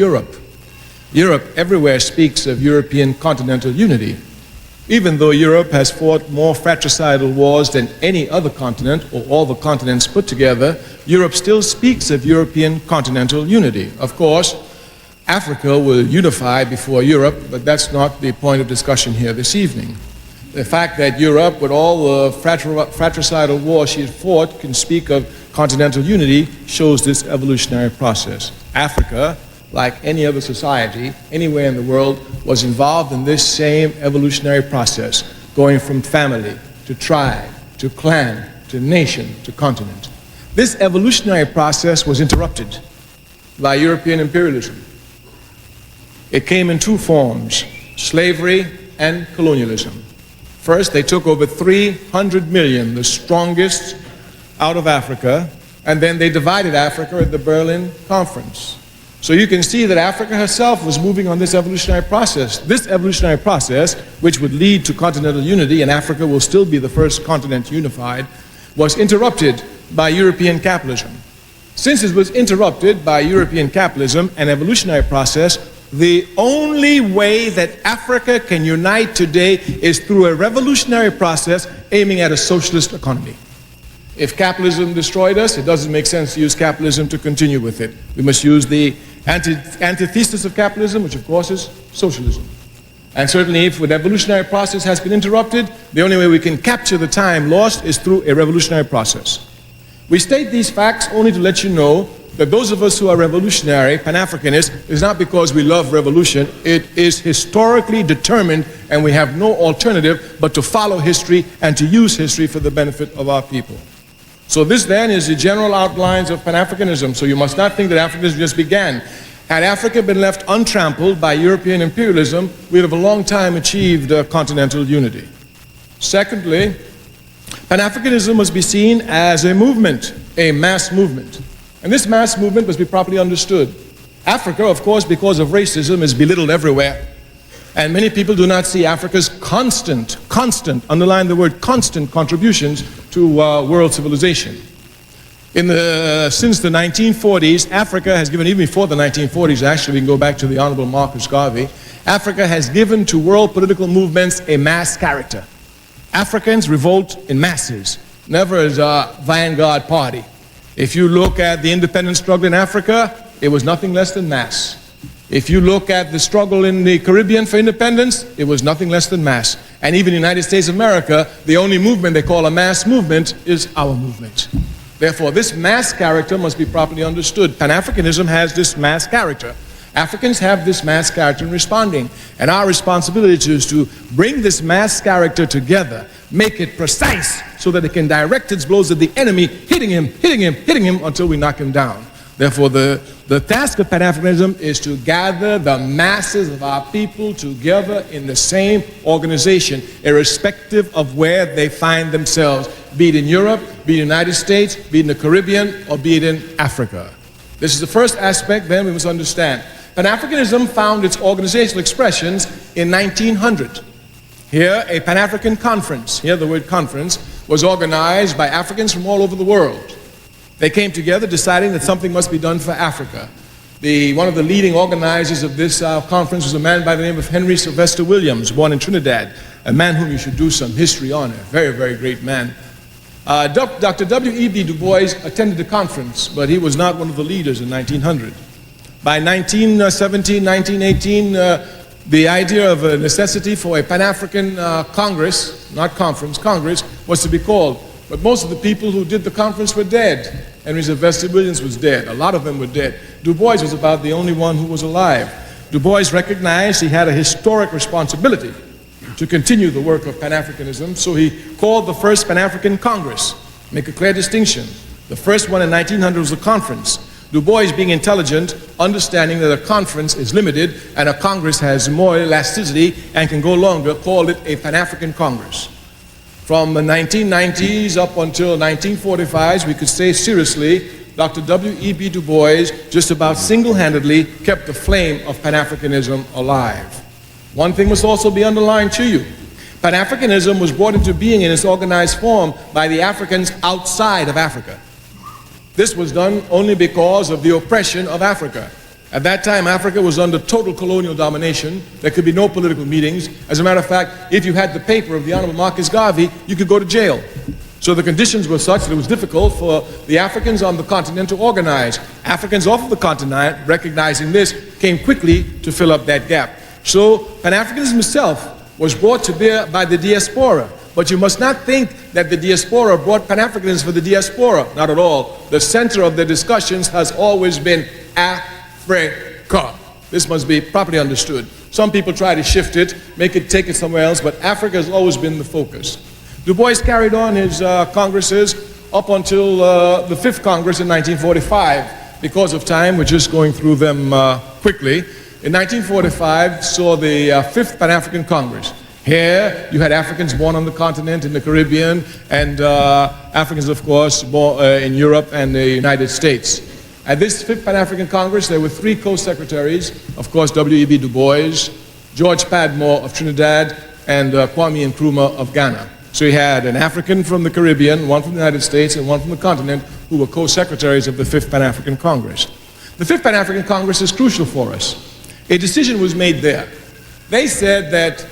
Europe. Europe everywhere speaks of European continental unity. Even though Europe has fought more fratricidal wars than any other continent or all the continents put together, Europe still speaks of European continental unity. Of course, Africa will unify before Europe, but that's not the point of discussion here this evening. The fact that Europe, with all the fratricidal wars she has fought, can speak of continental unity shows this evolutionary process. Africa, like any other society, anywhere in the world, was involved in this same evolutionary process, going from family to tribe, to clan, to nation, to continent. This evolutionary process was interrupted by European imperialism. It came in two forms, slavery and colonialism. First, they took over 300 million, the strongest, out of Africa, and then they divided Africa at the Berlin Conference. So you can see that Africa herself was moving on this evolutionary process. This evolutionary process, which would lead to continental unity, and Africa will still be the first continent unified, was interrupted by European capitalism. Since it was interrupted by European capitalism, an evolutionary process, the only way that Africa can unite today is through a revolutionary process aiming at a socialist economy. If capitalism destroyed us, it doesn't make sense to use capitalism to continue with it. We must use the antithesis of capitalism, which of course is socialism. And certainly if an evolutionary process has been interrupted, the only way we can capture the time lost is through a revolutionary process. We state these facts only to let you know that those of us who are revolutionary, Pan-Africanists, is not because we love revolution. It is historically determined, and we have no alternative but to follow history and to use history for the benefit of our people. So this then is the general outlines of Pan-Africanism. So you must not think that Africanism just began. Had Africa been left untrampled by European imperialism, we would have a long time achieved continental unity. Secondly, Pan-Africanism must be seen as a movement, a mass movement. And this mass movement must be properly understood. Africa, of course, because of racism, is belittled everywhere. And many people do not see Africa's constant, underline the word constant, contributions to world civilization. Since the 1940s, Africa has given, even before the 1940s, actually, we can go back to the Honorable Marcus Garvey, Africa has given to world political movements a mass character. Africans revolt in masses, never as a vanguard party. If you look at the independence struggle in Africa, it was nothing less than mass. If you look at the struggle in the Caribbean for independence, it was nothing less than mass. And even in the United States of America, the only movement they call a mass movement is our movement. Therefore, this mass character must be properly understood. Pan-Africanism has this mass character. Africans have this mass character in responding. And our responsibility is to bring this mass character together, make it precise so that it can direct its blows at the enemy, hitting him until we knock him down. Therefore, the task of Pan-Africanism is to gather the masses of our people together in the same organization, irrespective of where they find themselves, be it in Europe, be it in the United States, be it in the Caribbean, or be it in Africa. This is the first aspect, then, we must understand. Pan-Africanism found its organizational expressions in 1900. Here, a Pan-African conference, here the word conference, was organized by Africans from all over the world. They came together deciding that something must be done for Africa. One of the leading organizers of this conference was a man by the name of Henry Sylvester Williams, born in Trinidad, a man whom you should do some history on, a very, very great man. Dr. W.E.B. Du Bois attended the conference, but he was not one of the leaders in 1900. By 1917, 1918, the idea of a necessity for a Pan-African Congress, not conference, Congress, was to be called. But most of the people who did the conference were dead. Henry Sylvester Williams was dead. A lot of them were dead. Du Bois was about the only one who was alive. Du Bois recognized he had a historic responsibility to continue the work of Pan-Africanism, so he called the first Pan-African Congress. Make a clear distinction. The first one in 1900 was a conference. Du Bois, being intelligent, understanding that a conference is limited and a Congress has more elasticity and can go longer, called it a Pan-African Congress. From the 1990s up until 1945, we could say seriously, Dr. W.E.B. Du Bois just about single-handedly kept the flame of Pan-Africanism alive. One thing must also be underlined to you. Pan-Africanism was brought into being in its organized form by the Africans outside of Africa. This was done only because of the oppression of Africa. At that time, Africa was under total colonial domination. There could be no political meetings. As a matter of fact, if you had the paper of the Honorable Marcus Garvey, you could go to jail. So the conditions were such that it was difficult for the Africans on the continent to organize. Africans off of the continent, recognizing this, came quickly to fill up that gap. So Pan-Africanism itself was brought to bear by the diaspora. But you must not think that the diaspora brought Pan-Africanism for the diaspora. Not at all. The center of the discussions has always been Africa. This must be properly understood. Some people try to shift it, take it somewhere else, but Africa has always been the focus. Du Bois carried on his congresses up until the 5th Congress in 1945. Because of time, we're just going through them quickly. In 1945, saw the 5th Pan-African Congress. Here, you had Africans born on the continent, in the Caribbean, and Africans, of course, born in Europe and the United States. At this 5th Pan-African Congress, there were 3 co-secretaries, of course, W.E.B. Du Bois, George Padmore of Trinidad, and Kwame Nkrumah of Ghana. So you had an African from the Caribbean, one from the United States, and one from the continent, who were co-secretaries of the 5th Pan-African Congress. The 5th Pan-African Congress is crucial for us. A decision was made there. They said that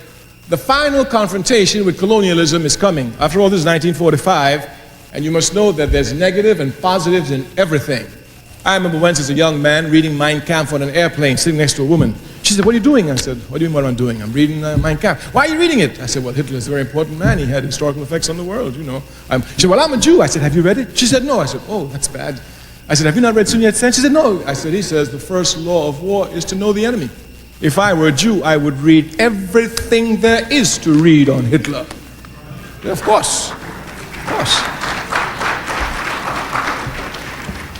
the final confrontation with colonialism is coming. After all, this is 1945, and you must know that there's negative and positives in everything. I remember once as a young man reading Mein Kampf on an airplane, sitting next to a woman. She said, "What are you doing?" I said, "What do you mean what I'm doing? I'm reading Mein Kampf." "Why are you reading it?" I said, "Well, Hitler is a very important man. He had historical effects on the world, you know." She said, "Well, I'm a Jew." I said, "Have you read it?" She said, "No." I said, "Oh, that's bad." I said, "Have you not read Sun Yat-sen?" She said, "No." I said, "He says the first law of war is to know the enemy. If I were a Jew, I would read everything there is to read on Hitler." Of course. Of course.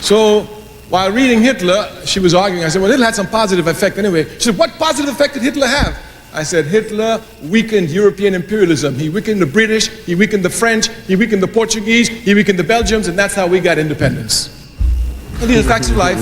So, while reading Hitler, she was arguing. I said, "Well, Hitler had some positive effect anyway." She said, "What positive effect did Hitler have?" I said, "Hitler weakened European imperialism. He weakened the British, he weakened the French, he weakened the Portuguese, he weakened the Belgians, and that's how we got independence." And these are facts of life.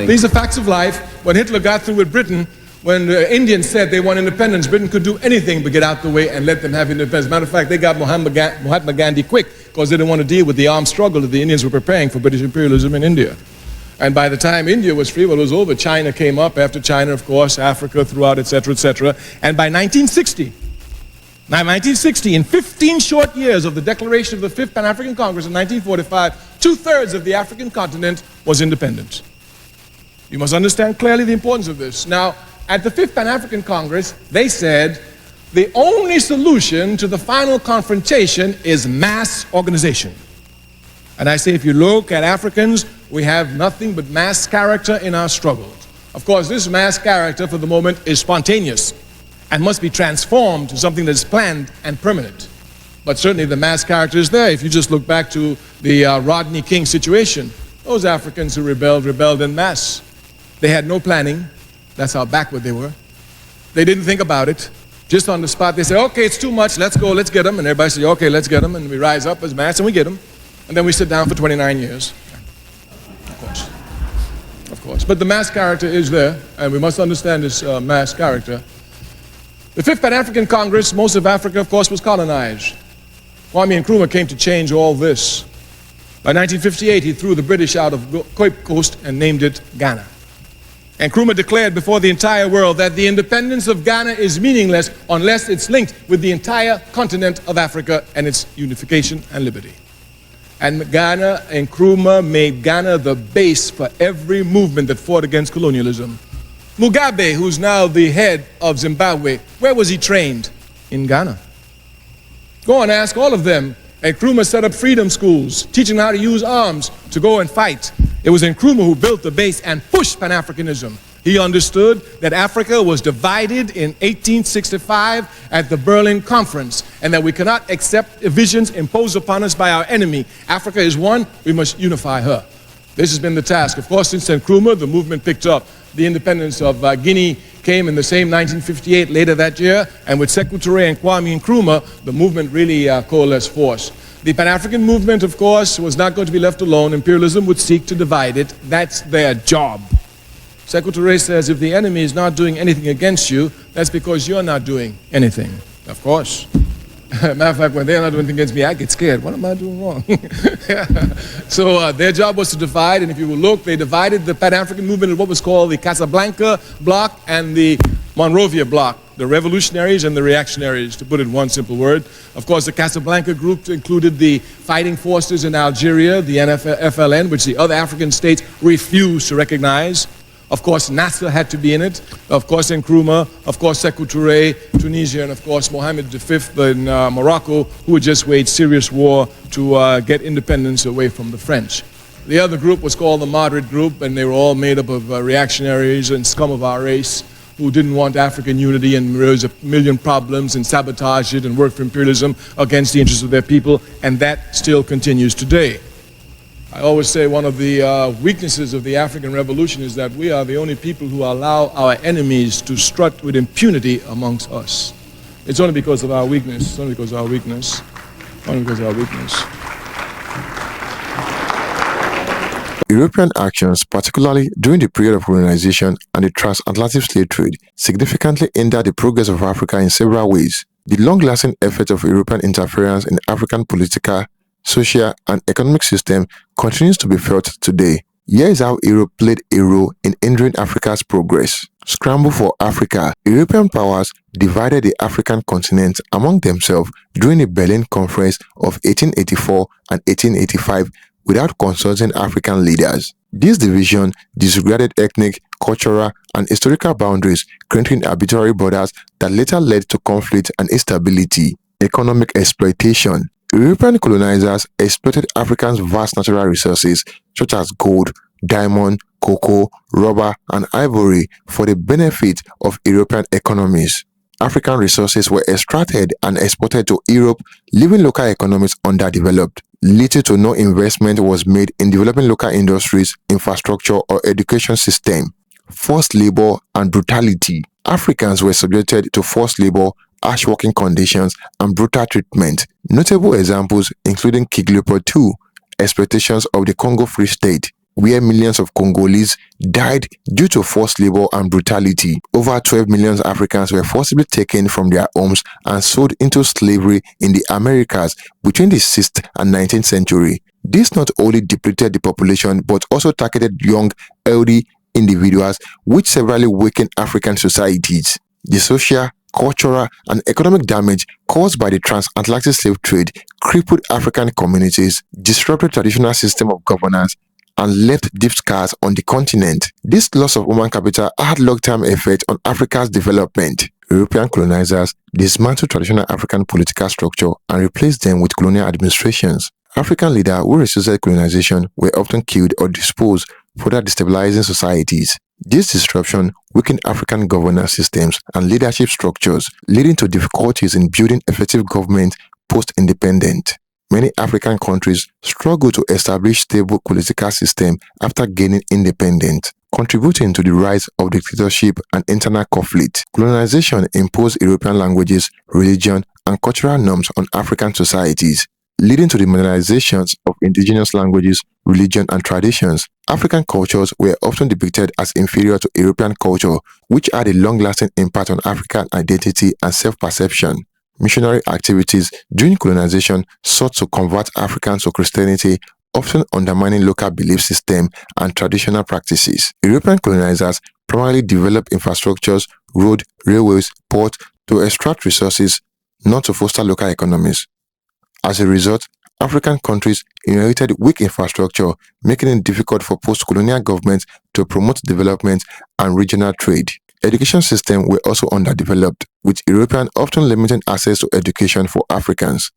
These are facts of life. When Hitler got through with Britain, when the Indians said they want independence, Britain could do anything but get out the way and let them have independence. Matter of fact, they got Mahatma Gandhi quick because they didn't want to deal with the armed struggle that the Indians were preparing for British imperialism in India. And by the time India was free, well, it was over. China came up. After China, of course, Africa throughout, etc., etc. And by 1960, in 15 short years of the declaration of the 5th Pan-African Congress in 1945, 2/3 of the African continent was independent. You must understand clearly the importance of this. Now, at the 5th Pan-African Congress, they said the only solution to the final confrontation is mass organization. And I say, if you look at Africans, we have nothing but mass character in our struggles. Of course, this mass character for the moment is spontaneous and must be transformed to something that is planned and permanent. But certainly the mass character is there. If you just look back to the Rodney King situation, those Africans who rebelled en masse. They had no planning. That's how backward they were. They didn't think about it. Just on the spot, they say, "Okay, it's too much. Let's go, let's get them." And everybody says, "Okay, let's get them." And we rise up as mass and we get them. And then we sit down for 29 years. Of course. Of course. But the mass character is there, and we must understand this mass character. The 5th Pan-African Congress, most of Africa, of course, was colonized. Kwame Nkrumah came to change all this. By 1958, he threw the British out of Cape Coast and named it Ghana. And Nkrumah declared before the entire world that the independence of Ghana is meaningless unless it's linked with the entire continent of Africa and its unification and liberty. And Nkrumah made Ghana the base for every movement that fought against colonialism. Mugabe, who's now the head of Zimbabwe, where was he trained? In Ghana. Go and ask all of them. Nkrumah set up freedom schools, teaching them how to use arms to go and fight. It was Nkrumah who built the base and pushed Pan-Africanism. He understood that Africa was divided in 1865 at the Berlin Conference, and that we cannot accept visions imposed upon us by our enemy. Africa is one, we must unify her. This has been the task. Of course, since Nkrumah, the movement picked up. The independence of Guinea came in the same 1958, later that year, and with Kwame Ture and Kwame Nkrumah, the movement really coalesced force. The Pan-African movement, of course, was not going to be left alone. Imperialism would seek to divide it. That's their job. Kwame Ture says, if the enemy is not doing anything against you, that's because you're not doing anything. Of course. Matter of fact, when they're not doing anything against me, I get scared. What am I doing wrong? So their job was to divide, and if you will look, they divided the Pan-African movement into what was called the Casablanca bloc and the Monrovia bloc, the revolutionaries and the reactionaries, to put it in one simple word. Of course, the Casablanca group included the fighting forces in Algeria, the FLN, which the other African states refused to recognize. Of course, Nasser had to be in it. Of course, Nkrumah. Of course, Sékou Touré, Tunisia, and of course, Mohammed V in Morocco, who had just waged serious war to get independence away from the French. The other group was called the moderate group, and they were all made up of reactionaries and scum of our race who didn't want African unity and raised a million problems and sabotaged it and worked for imperialism against the interests of their people, and that still continues today. I always say one of the weaknesses of the African Revolution is that we are the only people who allow our enemies to strut with impunity amongst us. It's only because of our weakness. It's only because of our weakness. Only because of our weakness. European actions, particularly during the period of colonization and the transatlantic slave trade, significantly hindered the progress of Africa in several ways. The long-lasting effect of European interference in African political, social, and economic system continues to be felt today. Here is how Europe played a role in hindering Africa's progress. Scramble for Africa. European powers divided the African continent among themselves during the Berlin Conference of 1884 and 1885 without consulting African leaders. This division disregarded ethnic, cultural, and historical boundaries, creating arbitrary borders that later led to conflict and instability. Economic exploitation. European colonizers exploited Africa's vast natural resources such as gold, diamond, cocoa, rubber, and ivory for the benefit of European economies. African resources were extracted and exported to Europe, leaving local economies underdeveloped. Little to no investment was made in developing local industries, infrastructure, or education system. Forced labor and brutality. Africans were subjected to forced labor, harsh working conditions, and brutal treatment. Notable examples including EUR0PE, exploitations of the Congo Free State, where millions of Congolese died due to forced labor and brutality. Over 12 million Africans were forcibly taken from their homes and sold into slavery in the Americas between the 6th and 19th century. This not only depleted the population but also targeted young, healthy individuals, which severely weakened African societies. The social, cultural, and economic damage caused by the transatlantic slave trade crippled African communities, disrupted traditional system of governance, and left deep scars on the continent. This loss of human capital had long-term effect on Africa's development. European colonizers dismantled traditional African political structure and replaced them with colonial administrations. African leaders who resisted colonization were often killed or disposed, further destabilizing societies. This disruption weakened African governance systems and leadership structures, leading to difficulties in building effective government post-independence. Many African countries struggle to establish stable political systems after gaining independence, contributing to the rise of dictatorship and internal conflict. Colonization imposed European languages, religion, and cultural norms on African societies, leading to the marginalizations of indigenous languages, religion, and traditions. African cultures were often depicted as inferior to European culture, which had a long-lasting impact on African identity and self-perception. Missionary activities during colonization sought to convert Africans to Christianity, often undermining local belief systems and traditional practices. European colonizers primarily developed infrastructures, roads, railways, ports to extract resources, not to foster local economies. As a result, African countries inherited weak infrastructure, making it difficult for post-colonial governments to promote development and regional trade. Education systems were also underdeveloped, with Europeans often limiting access to education for Africans.